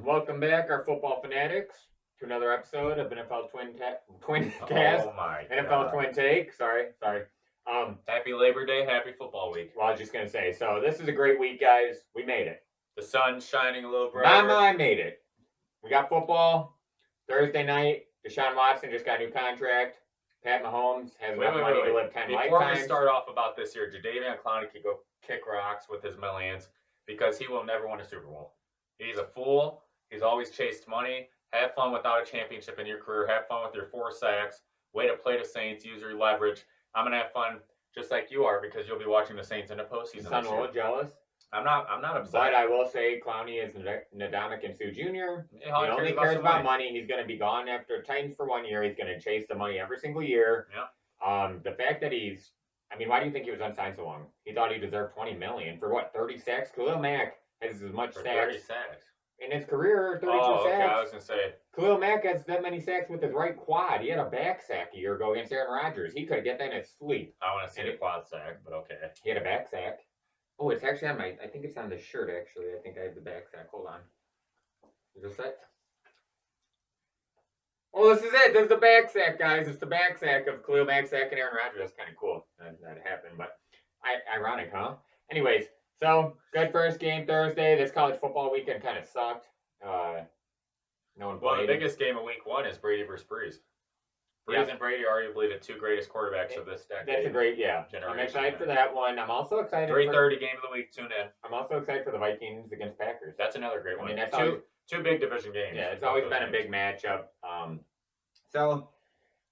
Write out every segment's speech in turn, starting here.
Welcome back, our football fanatics, to another episode of NFL TWINcast, Oh my NFL God. Twin Take. Sorry. Happy Labor Day, happy football week. Well, I was just gonna say. So this is a great week, guys. We made it. The sun's shining a little brighter. Mama, I made it. We got football Thursday night. Deshaun Watson just got a new contract. Pat Mahomes has enough money to live 10 Before lifetimes. we start off about this year, Jadeveon Clowney could go kick rocks with his millions because he will never win a Super Bowl. He's a fool. He's always chased money. Have fun without a championship in your career. Have fun with your 4 sacks. Way to play the Saints. Use your leverage. I'm gonna have fun just like you are because you'll be watching the Saints in the postseason. I'm a little jealous. I'm not upset. But I will say Clowney is Ndamukong Suh Jr. He only cares about money. He's going to be gone after Titans for 1 year. He's going to chase the money every single year. Yeah. The fact that why do you think he was unsigned so long? He thought he deserved $20 million for what? 30 sacks. Khalil Mack has as much for sacks. 30 sacks In his career, 32 oh, sacks. Okay, I was gonna say Khalil Mack has that many sacks with his right quad. He had a back sack a year ago against Aaron Rodgers. He could get that in his sleep. I want to see the quad sack, but okay. He had a back sack. Oh, it's actually on I think it's on the shirt, actually. I think I have the back sack. Hold on. Is this it? Oh, this is it. This is the back sack, guys. It's the back sack of Khalil Mack sacking Aaron Rodgers. That's kind of cool that happened, but ironic, huh? Anyways, so good first game Thursday. This college football weekend kind of sucked. No one played. Well, the biggest game of week 1 is Brady versus Breeze. Breeze and Brady are arguably the 2 greatest quarterbacks of this decade. That's a great, generation. I'm excited for that one. I'm also excited 3:30 game of the week, tune in. I'm also excited for the Vikings against Packers. That's another great one. I mean, that's two big division games. Yeah, it's always been a big matchup. So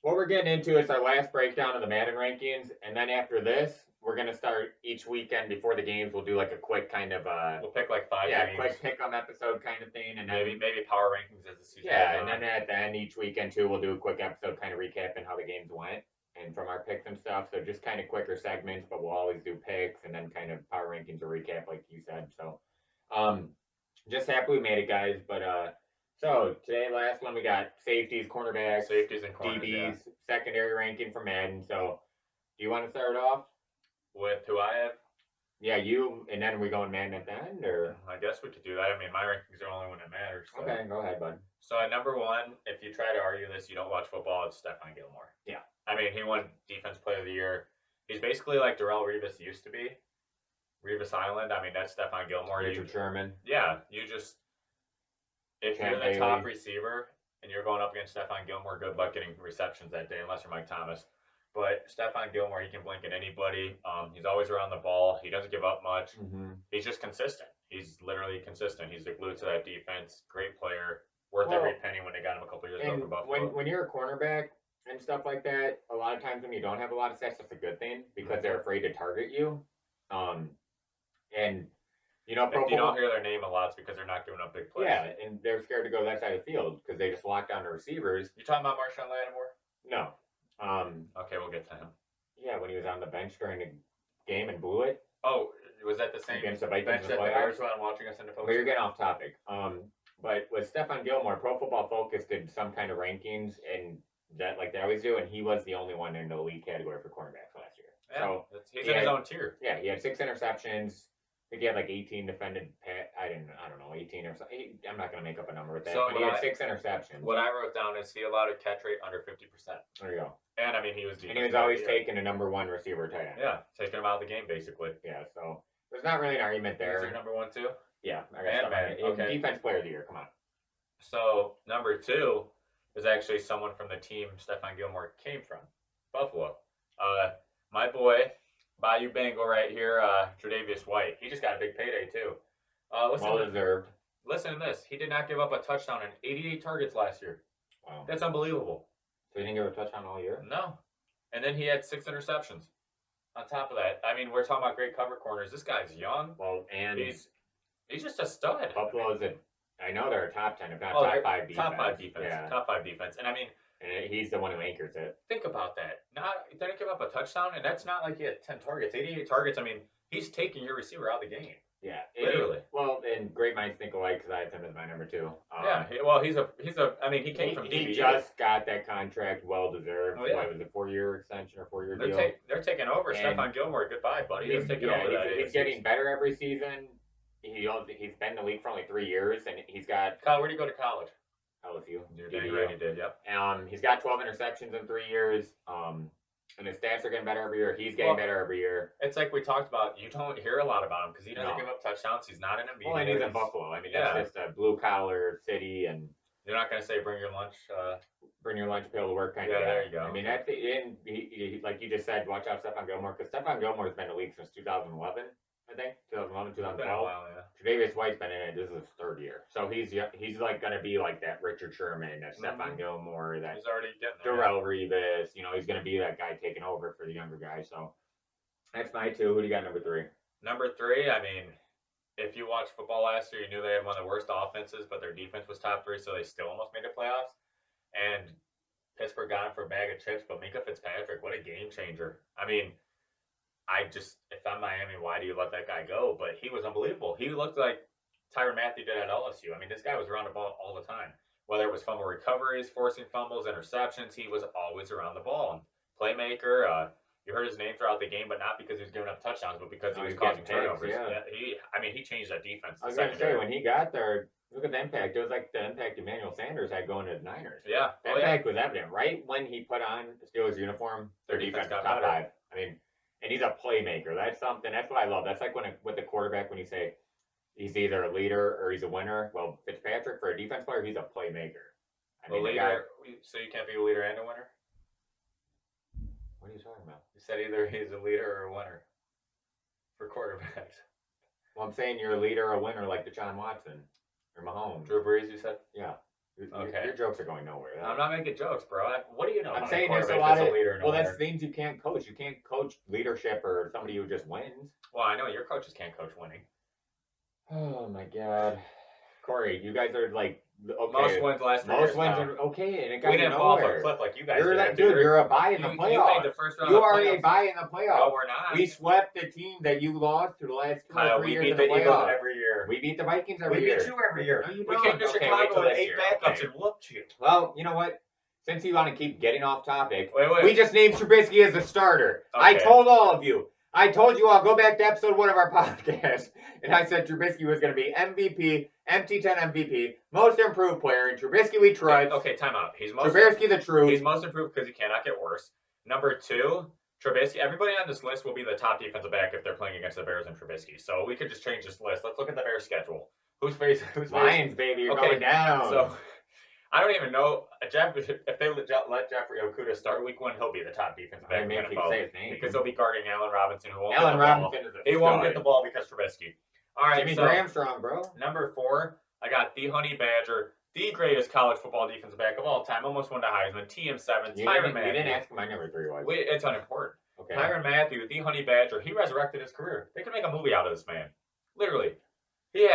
what we're getting into is our last breakdown of the Madden rankings, and then after this, we're gonna start each weekend before the games. We'll do like a quick kind of we'll pick like 5 games. Quick pick 'em episode kind of thing, and then maybe power rankings as the season goes on. And then at the end each weekend too, we'll do a quick episode kind of recapping how the games went and from our picks and stuff. So just kind of quicker segments, but we'll always do picks and then kind of power rankings or recap like you said. So just happy we made it, guys. But so today, last one, we got safeties, cornerbacks, and corners, DBs, secondary ranking for Madden. So do you want to start off with who I have? Yeah, you, and then we going Madden at the end, or? I guess we could do that. I mean, my rankings are only when it matters. So. Okay, go ahead, bud. So at number 1, if you try to argue this, you don't watch football, it's Stephon Gilmore. Yeah. I mean, he won Defense Player of the Year. He's basically like Darrelle Revis used to be. Revis Island. I mean, that's Stephon Gilmore. Richard Sherman. Yeah, if you're the top receiver and you're going up against Stephon Gilmore, good luck getting receptions that day, unless you're Mike Thomas. But Stephon Gilmore, he can blink at anybody. He's always around the ball. He doesn't give up much. Mm-hmm. He's just consistent. He's literally consistent. He's the glue to that defense. Great player. Worth every penny when they got him a couple years ago from Buffalo. When you're a cornerback and stuff like that, a lot of times when you don't have a lot of stats, that's a good thing because they're afraid to target you. And you know, if you don't hear their name a lot, it's because they're not giving up big plays. Yeah, and they're scared to go that side of the field because they just lock down the receivers. You talking about Marshawn Lattimore? No. Okay, we'll get to him. Yeah, when he was on the bench during the game and blew it. Oh, was that the same against the Vikings bench that the Bears were watching us in the post? Well, you're getting off topic. But with Stephon Gilmore, Pro Football Focus did some kind of rankings, and that like they always do, and he was the only one in the elite category for cornerbacks last year. Yeah, so he's in his own tier. Yeah, he had 6 interceptions. I think he had like 18 defended. I don't know, 18 or something. I'm not gonna make up a number with that. So but he had 6 interceptions. What I wrote down is he allowed a catch rate under 50%. There you go. And I mean, he was always taking a number 1 receiver tight end. Yeah, taking him out of the game basically. Yeah, so there's not really an argument there. Is your number 1 too? Yeah, I got okay. Defense Player of the Year. Come on. So number 2 is actually someone from the team Stephon Gilmore came from, Buffalo. My boy, Bayou Bengal right here, Tre'Davious White. He just got a big payday too. Well deserved. Listen to this. He did not give up a touchdown in 88 targets last year. Wow. That's unbelievable. So he didn't give a touchdown all year? No. And then he had 6 interceptions. On top of that, I mean, we're talking about great cover corners. This guy's young. Well, and he's just a stud. Buffalo's I know they're a top 10, if not top 5 defense. Top 5 defense. Yeah. Top 5 defense. And I mean, and he's the one who anchors it. Think about that. Didn't give up a touchdown, and that's not like he had 10 targets, 88 targets. I mean, he's taking your receiver out of the game. Yeah, literally. Well, and great minds think alike because I have him as my number 2. He's a. I mean, he came from DB. He just got that contract, well deserved. Oh, yeah. What was it, 4-year extension or 4-year deal? They're taking over. Stephon Gilmore, goodbye, buddy. He's taking over. He's getting better every season. he's been in the league for only 3 years, and he's got Kyle, where do you go to college? LSU. You're dang right, you did. Yep. He's got 12 interceptions in 3 years. And his stats are getting better every year. He's getting better every year. It's like we talked about. You don't hear a lot about him because he doesn't give up touchdowns. He's not in a media. Well, and he's in Buffalo. I mean, that's just a blue collar city, and you're not gonna say bring your lunch pail to work kind of guy. There you go. I mean, that's he, like you just said, watch out, Stephon Gilmore, because Stephon Gilmore's been in the league since 2011. I think 2011, 2012. Been a while, yeah. Tre'Davious White's been in it. This is his 3rd year, so he's like gonna be like that Richard Sherman, that Stephon Gilmore, that he's already getting Darrelle Revis. You know, he's gonna be that guy taking over for the younger guy. So that's my 2. Who do you got number 3? Number 3, I mean, if you watched football last year, you knew they had one of the worst offenses, but their defense was top 3, so they still almost made the playoffs. And Pittsburgh got him for a bag of chips, but Minka Fitzpatrick, what a game changer! I mean. If I'm Miami, why do you let that guy go? But he was unbelievable. He looked like Tyrann Mathieu did at LSU. I mean, this guy was around the ball all the time. Whether it was fumble recoveries, forcing fumbles, interceptions, he was always around the ball. And playmaker, you heard his name throughout the game, but not because he was giving up touchdowns, but because he was causing turnovers. Yeah. He changed that defense. I was going to say, when he got there, look at the impact. It was like the impact Emmanuel Sanders had going to the Niners. Yeah. The impact was evident. Right when he put on the Steelers uniform, their defense was top 5. I mean, and he's a playmaker. That's something. That's what I love. That's like with the quarterback, when you say he's either a leader or he's a winner. Well, Fitzpatrick, for a defense player, he's a playmaker. I mean, so you can't be a leader and a winner? What are you talking about? You said either he's a leader or a winner for quarterbacks. Well, I'm saying you're a leader or a winner, like Deshaun Watson or Mahomes. Drew Brees, you said? Yeah. Okay. Your jokes are going nowhere. I'm not making jokes, bro. What do you know? I'm saying there's a lot of that's things you can't coach. You can't coach leadership or somebody who just wins. Well, I know your coaches can't coach winning. Oh my God, Corey, you guys are like most wins last 3 years. Most wins are okay, and it got we didn't fall off a cliff like you guys did. Like, dude, you're a bye in the playoffs. You made the first round. You are a bye in the playoffs. No, we're not. We swept the team that you lost to the last 2 or 3 years in the playoffs. We beat the Eagles every year. We beat the Vikings every year. We beat you every year. No, you we came to Chicago with 8 backups and whooped you. Well, you know what? Since you want to keep getting off topic, wait. We just named Trubisky as the starter. Okay. I told all of you. I told you I'll go back to episode 1 of our podcast, and I said Trubisky was going to be MVP, MT10 MVP, most improved player, and Trubisky we trust. Okay, time out. Trubisky the truth. He's most improved because he cannot get worse. Number 2, Trubisky. Everybody on this list will be the top defensive back if they're playing against the Bears and Trubisky. So we could just change this list. Let's look at the Bears schedule. Who's Lions, baby, you're going down. So I don't even know. If they let Jeffrey Okudah start week 1, he'll be the top defensive back in the NFL. Say his name. Because he'll be guarding Allen Robinson, who won't get the ball. He won't get the ball because Trubisky. All right, Jimmy Graham strong, bro. Number 4, I got the Honey Badger, the greatest college football defensive back of all time, almost won the Heisman, TM7, Tyrann Mathieu. You didn't ask my number 3 was. It's unimportant. Okay. Tyrann Mathieu, the Honey Badger, he resurrected his career. They could make a movie out of this man. Literally. He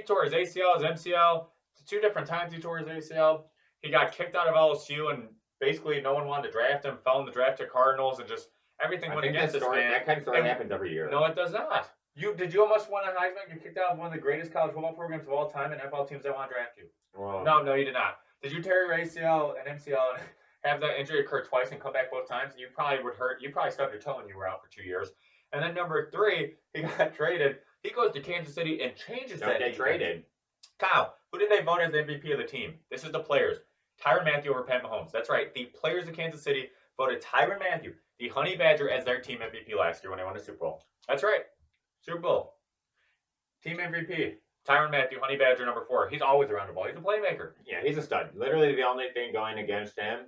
tore his ACL, his MCL. 2 different times he tore his ACL. He got kicked out of LSU, and basically no one wanted to draft him, fell in the draft to Cardinals, and just everything went against this man. That kind of story happens every year. No, it does not. Did you almost win a Heisman? You kicked out of one of the greatest college football programs of all time, and NFL teams that want to draft you. Well, No, you did not. Did you tear your ACL and MCL and have that injury occur twice and come back both times? You probably would hurt. You probably stubbed your toe and you were out for 2 years. And then number 3, he got traded. He goes to Kansas City and changes that. Don't get traded. Kyle, who did they vote as the MVP of the team? This is the players. Tyrann Mathieu over Pat Mahomes. That's right. The players of Kansas City voted Tyrann Mathieu, the Honey Badger, as their team MVP last year when they won the Super Bowl. That's right. Super Bowl. Team MVP. Tyrann Mathieu, Honey Badger, number 4. He's always around the ball. He's a playmaker. Yeah, he's a stud. Literally the only thing going against him,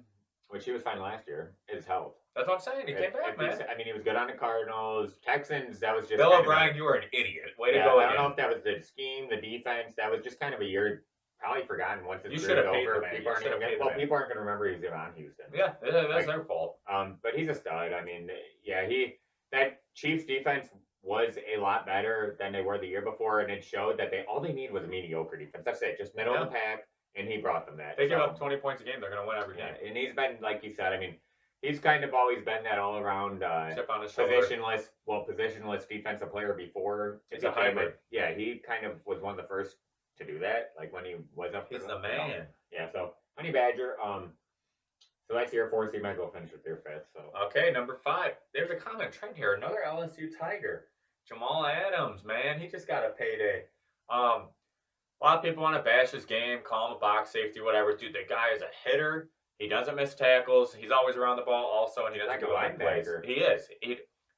which he was fine last year, is health. That's what I'm saying. He came back, man. I mean, he was good on the Cardinals. Texans, that was just... Bill O'Brien, you were an idiot. Way to go I don't know if that was the scheme, the defense. That was just kind of a year... Probably forgotten once it's over. People aren't going to remember he's on Houston. Yeah, that's their fault. But he's a stud. I mean, yeah, that Chiefs defense was a lot better than they were the year before, and it showed that all they need was a mediocre defense. That's it, just middle of the pack, and he brought them that. They give up 20 points a game, they're going to win every game. And he's been, like you said, I mean, he's kind of always been that all-around positionless defensive player before. It's a hybrid. Yeah, he kind of was one of the first to do that, like when he was up. He's the man. Yeah, so Honey Badger. So that's your 4th. So you might as well finish with your 5th. So okay, number 5. There's a common trend here. Another LSU Tiger, Jamal Adams. Man, he just got a payday. A lot of people want to bash his game, call him a box safety, whatever. Dude, the guy is a hitter. He doesn't miss tackles. He's always around the ball also, and he doesn't Like a give up big plays. linebacker. He is.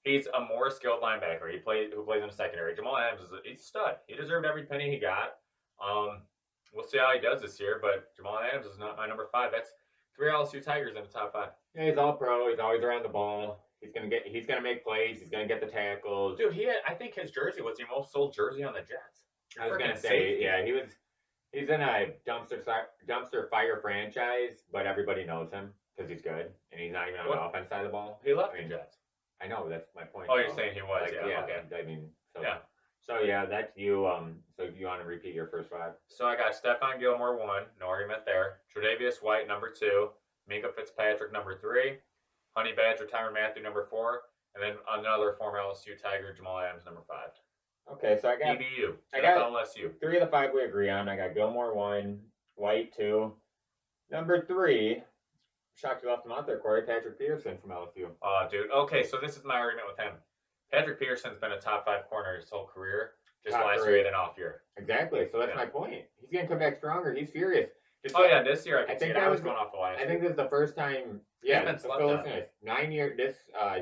He's a more skilled linebacker. Who plays in the secondary. Jamal Adams he's a stud. He deserved every penny he got. We'll see how he does this year, but Jamal Adams is not my number 5. That's 3 LSU Tigers in the top 5. Yeah, he's all pro. He's always around the ball. He's gonna make plays. He's gonna get the tackles. Dude, I think his jersey was the most sold jersey on the Jets. I was gonna Freaking say, safety. yeah, he's in a dumpster fire franchise, but everybody knows him because he's good and he's not even on the offense side of the ball. He left the Jets. I know, that's my point. Oh, you're saying he was? Like, yeah. Okay. I mean, so Yeah. So yeah, that's you. So if you want to repeat your first 5. So I got Stephon Gilmore 1, no argument there. Tre'Davious White number 2, Minka Fitzpatrick number 3, Honey Badger Tyrann Mathieu number 4, and then another former LSU Tiger Jamal Adams number 5. Okay, so I got DBU. I got LSU. 3 of the 5 we agree on. I got Gilmore 1, White 2, number 3. Shocked you left him out there, Cory Patrick Peterson from LSU. Oh, dude. Okay, so this is my argument with him. Patrick Peterson's been a top 5 corner his whole career. Just last year he had an off year. Exactly. So that's my point. He's gonna come back stronger. He's furious. Yeah, this year I think I was going off the last. I think this is the first time. Yeah, he's been slept on. 9 years.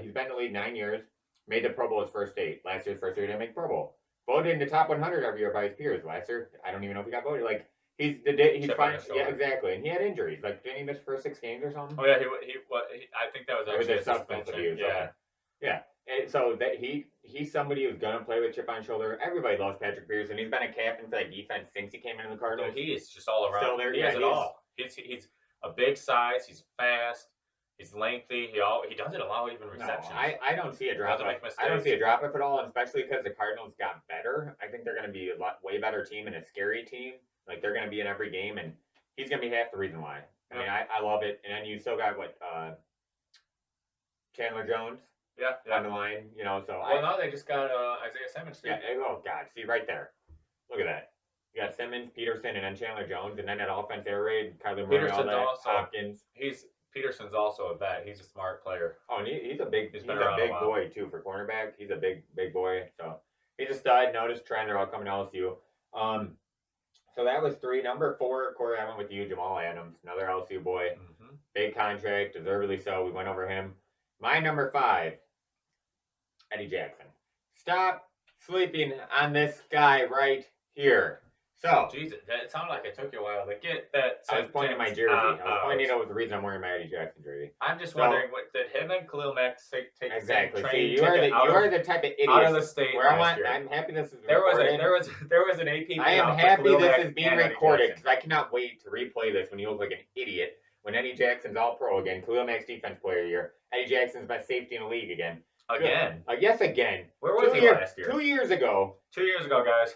He's been in the league 9 years. Made the Pro Bowl his first date. Last year's first year he didn't make Pro Bowl. Voted in the top 100 every year by his peers. Last year, I don't even know if he got voted. Like he's fine. Yeah, exactly. And he had injuries. Like didn't he miss the first 6 games or something? Oh yeah, I think that was actually a substance abuse. Yeah. Yeah. And so that he's somebody who's gonna play with chip on shoulder. Everybody loves Patrick Peterson. He's been a captain for that defense since he came into the Cardinals. So he is just all around. Still there. He has it all. He's a big size. He's fast. He's lengthy. He doesn't allow even receptions. No, I don't see a drop off. I don't see a drop off at all, and especially because the Cardinals got better. I think they're going to be way better team and a scary team. Like they're going to be in every game, and he's going to be half the reason why. I mean, I love it. And then you still got Chandler Jones. Yeah. On the line, So now they just got Isaiah Simmons too. Yeah. Oh God, see right there. Look at that. You got Simmons, Peterson, and then Chandler Jones, and then that offense air raid, Kyler Murray, all that, Hopkins. Peterson's also a vet. He's a smart player. Oh, and he's a big boy too for cornerback. He's a big boy. So he's a stud. Notice trend. They're all coming to LSU. So that was 3. Number 4, Corey, I went with you, Jamal Adams, another LSU boy. Mm-hmm. Big contract, deservedly so. We went over him. My number 5, Eddie Jackson. Stop sleeping on this guy right here. So, Jesus, it sounded like it took you a while to get that. I was pointing my jersey. I was pointing out the reason I'm wearing my Eddie Jackson jersey. I'm just wondering, what did him and Khalil Mack take exactly? the See, you are the type of idiot out of the state. I'm happy this is recorded. There was an AP. I am happy this is being recorded because I cannot wait to replay this when you look like an idiot. When Eddie Jackson's all pro again, Khalil Mack's defense player of the year, Eddie Jackson's best safety in the league again. Again? Yes, again. Where was he last year? 2 years ago. 2 years ago, guys.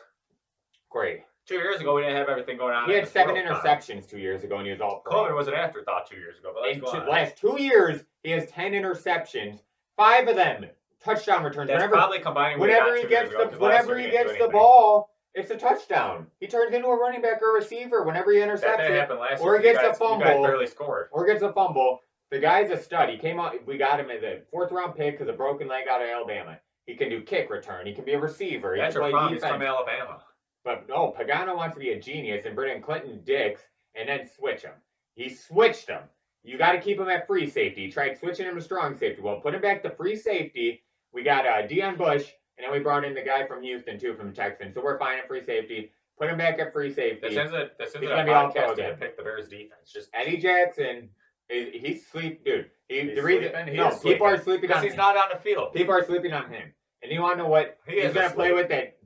Great. 2 years ago, we didn't have everything going on. He had 7 interceptions 2 years ago, and he was all pro. COVID was an afterthought 2 years ago. But in the last 2 years, he has 10 interceptions. 5 of them touchdown returns. That's probably combining. Whenever he gets the ball, it's a touchdown. He turns into a running back or a receiver whenever he intercepts it, or he gets a fumble, you guys barely scored, or gets a fumble. The guy's a stud. He came out. We got him as a 4th round pick because a broken leg out of Alabama. He can do kick return. He can be a receiver. That's your problem. He's from Alabama. But no, Pagano wants to be a genius and bring in Clinton Dix and then switch him. He switched him. You got to keep him at free safety. He tried switching him to strong safety. Well, put him back to free safety. We got Deion Bush, and then we brought in the guy from Houston too, from Texas. So we're fine at free safety. Put him back at free safety. This isn't a podcast to pick the Bears defense. Just Eddie Jackson. He's sleep, dude. People are sleeping because he's not on the field. People are sleeping on him, and you want to know what he's gonna play with? That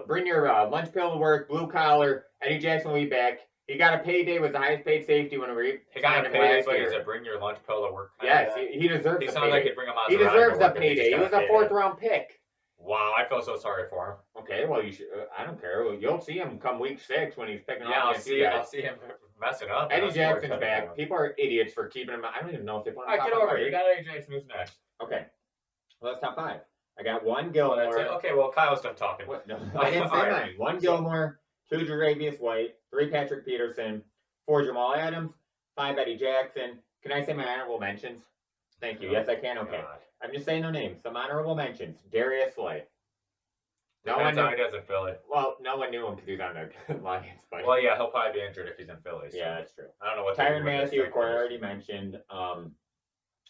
bring your lunch pail to work, blue collar. Eddie Jackson will be back. He got a payday, was the highest paid safety when he got a payday. But is it bring your lunch pail to work? Yes, he deserves. He sounds like he'd bring him out. He deserves a payday. He was a 4th round pick. Wow, I feel so sorry for him. Okay, well you should. I don't care. Well, you'll see him come week 6 when he's picking off. I'll see him messing up. Eddie Jackson's back. People are idiots for keeping him. I don't even know if they put him. All right, get over it. You got Eddie Jackson. Who's next? Okay, well that's top 5. I got 1 Gilmore. Okay, well Kyle's done talking. What? No, I didn't say mine. 1 Gilmore, 2 Tre'Davious White, 3 Patrick Peterson, 4 Jamal Adams, 5 Eddie Jackson. Can I say my honorable mentions? Thank you. Yes, I can. Okay. I'm just saying their names. Some honorable mentions. Darius Slay. No one Depends how knew. he does in Philly. Well, no one knew him because he was on the Lions. But Well, yeah, he'll probably be injured if he's in Philly. So. yeah, that's true. I don't know what they do Tyrann with this Mathieu, type Corey of already mentioned.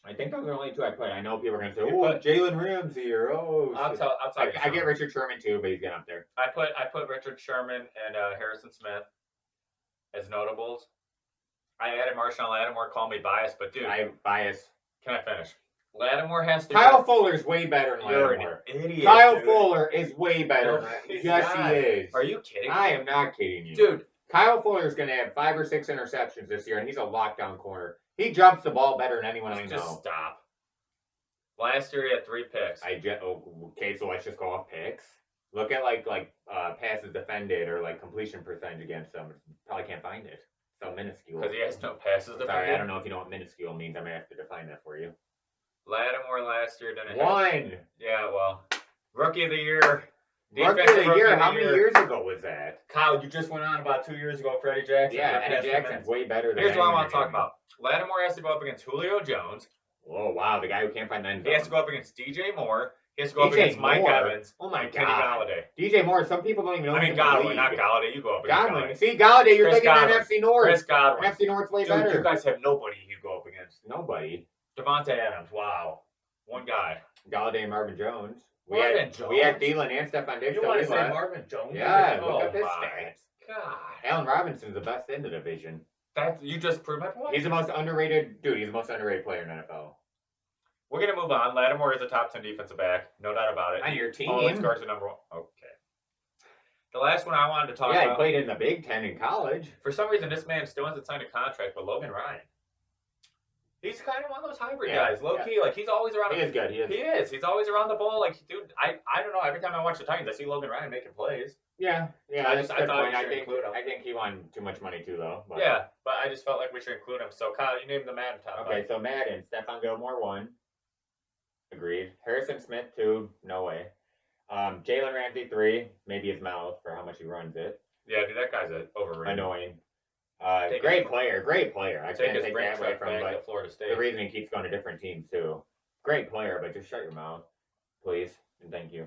I think those are the only two I put. I know people are gonna say, You "Oh, put- Jalen Ramsey," or "Oh." I'll tell you. I get Richard Sherman too, but he's getting up there. I put Richard Sherman and Harrison Smith as notables. I added Marshawn Lattimore. Call me biased, but dude, I bias. can I finish? Lattimore has to. Kyle Fuller's way better than You're Lattimore. an idiot. Kyle dude. Fuller is way better. No, than he's Yes, not. he is. Are you kidding? I am not kidding you, Dude. Kyle Fuller's gonna have 5 or 6 interceptions this year, and he's a lockdown corner. He jumps the ball better than anyone I know. Just stop. Last year he had 3 picks. Okay, so let's just go off picks. Look at like passes defended or like completion percentage against them. Probably can't find it. So minuscule. Because he has no passes defended. Sorry, I don't know if you know what minuscule means. I'm gonna have to define that for you. Lattimore last year didn't One. Yeah, well, rookie of the year. Rookie of the year. How many years ago was that? Kyle, you just went on about 2 years ago. Freddie Jackson. Yeah, Eddie Jackson's way better than. Here's what I want to talk about. Lattimore has to go up against Julio Jones. Oh wow, the guy who can't find the end zone. He has to go up against DJ Moore. He has to go up against Mike Evans. Oh my and God. Kenny Galladay. DJ Moore. Some people don't even know. I mean Godwin, not Galladay. You go up against Galladay. See Galladay, you're Chris thinking Godwin. NFC North. Chris Godwin. NFC North's way Dude, better. you guys have nobody you go up against. Nobody. Devontae Adams. Wow. One guy. Galladay and Marvin Jones. We Marvin had Jones? We had Thielen and Stephon Diggs. You want to say Marvin Jones? Yeah, Oh, look at his my stats. God. Allen Robinson's the best in the division. You just proved my point. He's the most underrated dude. He's the most underrated player in NFL. We're gonna move on. Lattimore is a top 10 defensive back, no doubt about it. On your team. Always guards the number 1. Okay. The last one I wanted to talk about. Yeah, he played in the Big Ten in college. For some reason, this man still hasn't signed a contract with Logan Ryan. He's kind of one of those hybrid guys, low key. Like he's always around. He is good. He is. He's always around the ball. Like, dude, I don't know. Every time I watch the Titans, I see Logan Ryan making plays. Yeah. I thought I think he won too much money too, though. But. Yeah, but I just felt like we should include him. So Kyle, you named the Madden top. Okay, so Madden, Stephon Gilmore 1. Agreed. Harrison Smith 2. No way. Jalen Ramsey 3. Maybe his mouth for how much he runs it. Yeah, dude, that guy's overrated. Annoying. Great player. I can't take that away from him, but Florida State. the reason he keeps going to different teams too. Great player, but just shut your mouth, please, and thank you.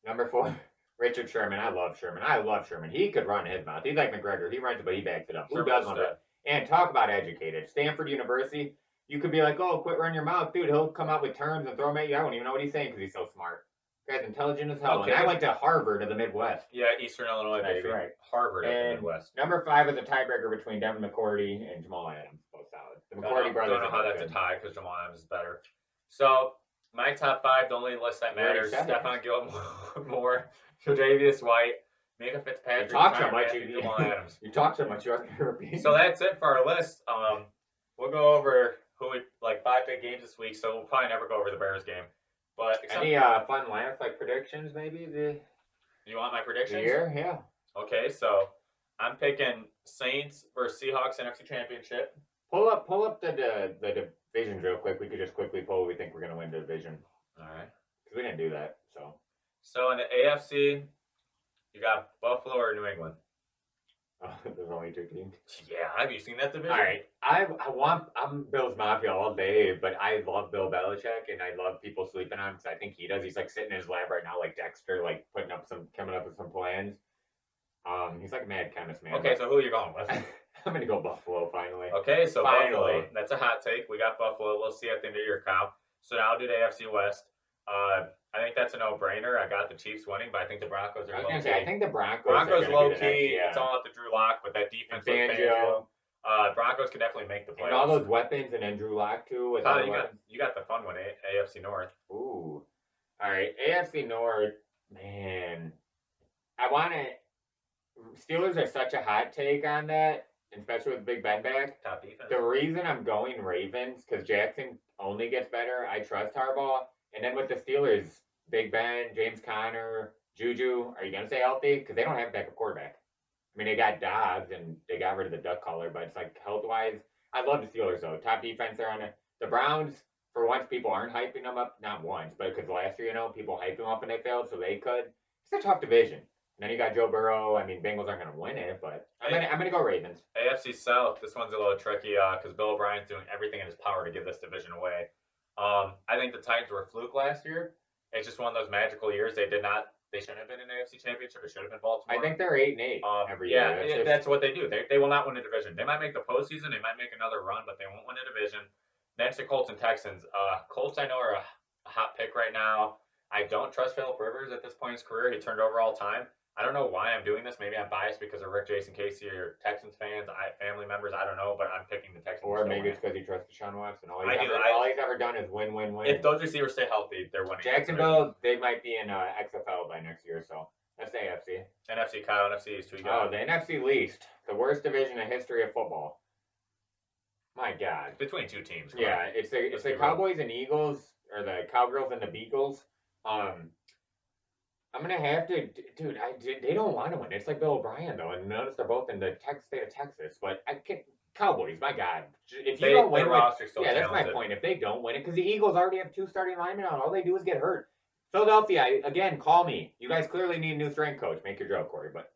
Number 4, Richard Sherman. I love Sherman. He could run his mouth. He's like McGregor. He runs it, but he backs it up. Who doesn't? And talk about educated. Stanford University. You could be like, oh, quit running your mouth, dude. He'll come out with terms and throw them at you. I don't even know what he's saying because he's so smart. Guy's intelligent as hell. Okay. And I went to Harvard of the Midwest. Yeah, Eastern Illinois, That's baby. right. Harvard of the Midwest. Number 5 is a tiebreaker between Devin McCourty and Jamal Adams. Both solid. The McCourty brothers. I don't know how that's a tie because Jamal Adams is better. So, my top 5, the only list that matters, Stephon Gilmore, Tre'Davious White, Minka Fitzpatrick, Jamal Adams. You talk so much, you have to repeat. So that's it for our list. We'll go over 5 big games this week, so we'll probably never go over the Bears game. But any fun last predictions maybe? You want my predictions? Yeah. Okay, so I'm picking Saints versus Seahawks NFC Championship. Pull up the divisions real quick. We could just quickly pull. We think we're gonna win the division. All right. Because we didn't do that. So in the AFC, you got Buffalo or New England. There's only 2 teams. Yeah, have you seen that division? All right, I'm Bill's Mafia all day, but I love Bill Belichick, and I love people sleeping on him because I think he does. He's like sitting in his lab right now, like Dexter, like coming up with some plans. He's like a mad chemist, man. Okay, so who are you going with? I'm gonna go Buffalo finally. Okay, so finally. Buffalo. That's a hot take. We got Buffalo. We'll see at the end of the year, Kyle. So now I'll do the AFC West. I think that's a no-brainer. I got the Chiefs winning, but I think the Broncos are low key. I think the Broncos are low key. It's all up to Drew Lock, but that defense with Fangio. Broncos could definitely make the playoffs. And all those weapons, and then Drew Lock too. You got the fun one, AFC North. Ooh, all right, AFC North, man. I want to. Steelers are such a hot take on that, especially with Big Ben back. Top defense. The reason I'm going Ravens because Jackson only gets better. I trust Harbaugh. And then with the Steelers, Big Ben, James Conner, Juju, are you going to stay healthy? Because they don't have a backup quarterback. I mean, they got Dobbs, and they got rid of the duck collar, but it's like health-wise. I love the Steelers, though. Top defense there on it. The Browns, for once, people aren't hyping them up. Not once, but because last year, people hyped them up and they failed, so they could. It's a tough division. And then you got Joe Burrow. I mean, Bengals aren't going to win it, but I'm gonna go Ravens. AFC South, this one's a little tricky because Bill O'Brien's doing everything in his power to give this division away. I think the Titans were a fluke last year. It's just one of those magical years. They did not They shouldn't have been in the AFC Championship. It should have been Baltimore. I think they're 8-8 every year. That's what they do. They will not win the division. They might make the postseason. They might make another run, but they won't win a division. Next to Colts and Texans. Colts, I know, are a hot pick right now. I don't trust Philip Rivers at this point in his career. He turned over all time. I don't know why I'm doing this. Maybe I'm biased because of Rick, Jason, Casey, or Texans fans, family members. I don't know, but I'm picking the Texans. Or maybe it's because he trusts Deshaun Watson. All he's ever done is win. If those receivers stay healthy, they're winning. Jacksonville, they might be in XFL by next year, so that's the AFC. NFC, Kyle, NFC East. The NFC least. The worst division in history of football. My God. Between two teams. Yeah, it's the Cowboys and Eagles, or the Cowgirls and the Beagles. I'm gonna have to, dude. They don't want to win. It's like Bill O'Brien though, and notice they're both in the state of Texas. But Cowboys, my God, if you don't win, that's my point. If they don't win it, because the Eagles already have 2 starting linemen on, all they do is get hurt. Philadelphia, again, call me. You guys clearly need a new strength coach. Make your joke, Corey. But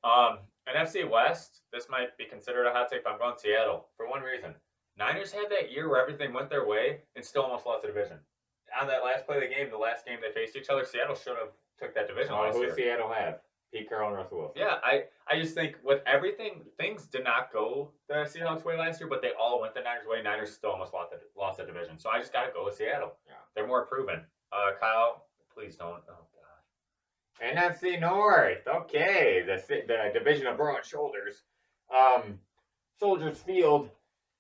NFC West, this might be considered a hot take, but I'm going Seattle for one reason. Niners had that year where everything went their way and still almost lost the division. On that last play of the game, the last game they faced each other, Seattle should have took that division last year. Who does Seattle have? Pete Carroll and Russell Wilson. Yeah, I just think with everything, things did not go the Seahawks' way last year, but they all went the Niners' way. Niners still almost lost the division. So I just got to go with Seattle. Yeah. They're more proven. Kyle, please don't. Oh, God. NFC North. Okay. The division of broad shoulders. Soldiers Field.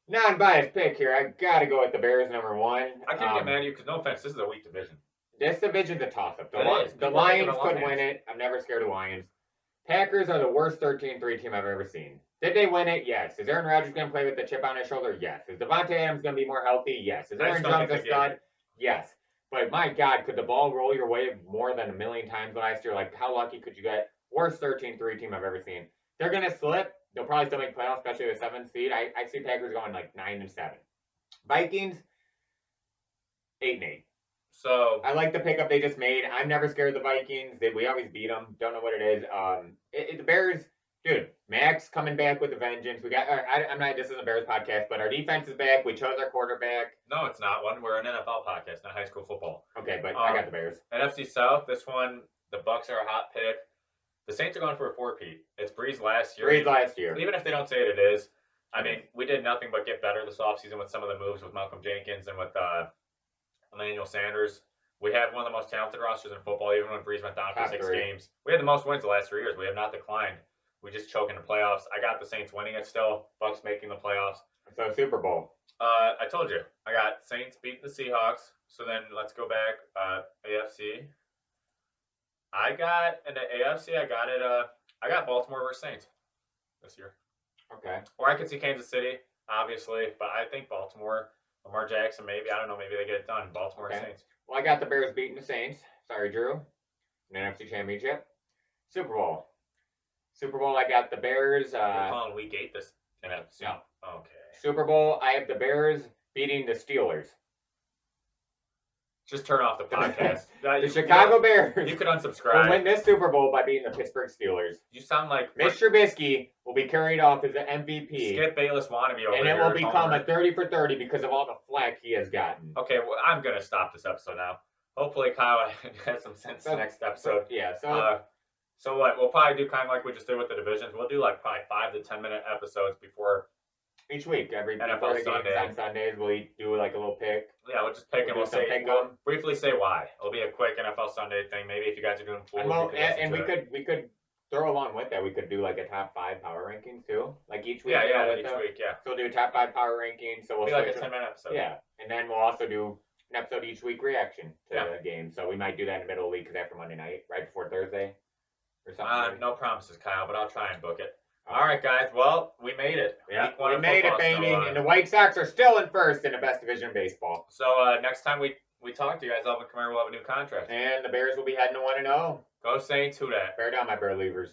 Non-biased pick here. I got to go with the Bears, number 1. I can't get mad at you because, no offense, this is a weak division. This division's a toss-up. The Lions could win it. I'm never scared of Lions. Packers are the worst 13-3 team I've ever seen. Did they win it? Yes. Is Aaron Rodgers going to play with the chip on his shoulder? Yes. Is Devontae Adams going to be more healthy? Yes. Is Aaron Jones a stud? Yes. But my God, could the ball roll your way more than 1 million times last year? Like, how lucky could you get? Worst 13-3 team I've ever seen. They're going to slip. They'll probably still make playoffs, especially with 7th seed. I see Packers going like 9-7. Vikings, 8-8. So I like the pickup they just made. I'm never scared of the Vikings. We always beat them. Don't know what it is. The Bears, dude. Max coming back with a vengeance. We got. I'm not. This isn't a Bears podcast, but our defense is back. We chose our quarterback. No, it's not one. We're an NFL podcast, not high school football. Okay, but I got the Bears. NFC South. This one, the Bucks are a hot pick. The Saints are going for a 4-peat. It's Breeze last year. Even if they don't say it is. I mean, we did nothing but get better this offseason with some of the moves with Malcolm Jenkins and with Emmanuel Sanders. We have one of the most talented rosters in football, even when Breeze went down for 6 games. We had the most wins the last 3 years. We have not declined. We just choke in the playoffs. I got the Saints winning it still. Bucks making the playoffs. So Super Bowl. I told you. I got Saints beating the Seahawks. So then let's go back. AFC. I got in the AFC. I got Baltimore versus Saints this year. Okay. Or I could see Kansas City, obviously, but I think Baltimore, Lamar Jackson, maybe. I don't know. Maybe they get it done. Baltimore Saints. Well, I got the Bears beating the Saints. Sorry, Drew. An NFC Championship. Super Bowl. I got the Bears. We're calling Week 8 this NFC. No. Okay. Super Bowl, I have the Bears beating the Steelers. Just turn off the podcast. The Chicago Bears. You could unsubscribe. Will win this Super Bowl by beating the Pittsburgh Steelers. You sound like Mitch Trubisky will be carried off as the MVP. Skip Bayless wannabe over and here. And it will become a 30 for 30 because of all the flack he has gotten. Okay, well, I'm going to stop this episode now. Hopefully Kyle has some sense next episode. So what? We'll probably do kind of like we just did with the divisions. We'll do like probably 5 to 10 minute episodes before each week. Every NFL Sunday. On Sundays, we'll do like a little pick. Yeah, we'll just pick and we'll briefly say why. It'll be a quick NFL Sunday thing. Maybe if you guys are doing pools, we could throw along with that. We could do like a top 5 power rankings too, like each week. Each week. So we'll do a top 5 power rankings. So we'll be like a 10-minute episode. Yeah, and then we'll also do an episode each week reaction to the game. So we might do that in the middle of the week because after Monday night, right before Thursday. Or something. No promises, Kyle, but I'll try and book it. All right, guys. Well, we made it. Yeah, we made it, baby. And the White Sox are still in first in the best division in baseball. So next time we talk to you guys, Alvin Kamara will have a new contract. And the Bears will be heading to 1-0. Go Saints. Who dat? Bear down, my Bear Leavers.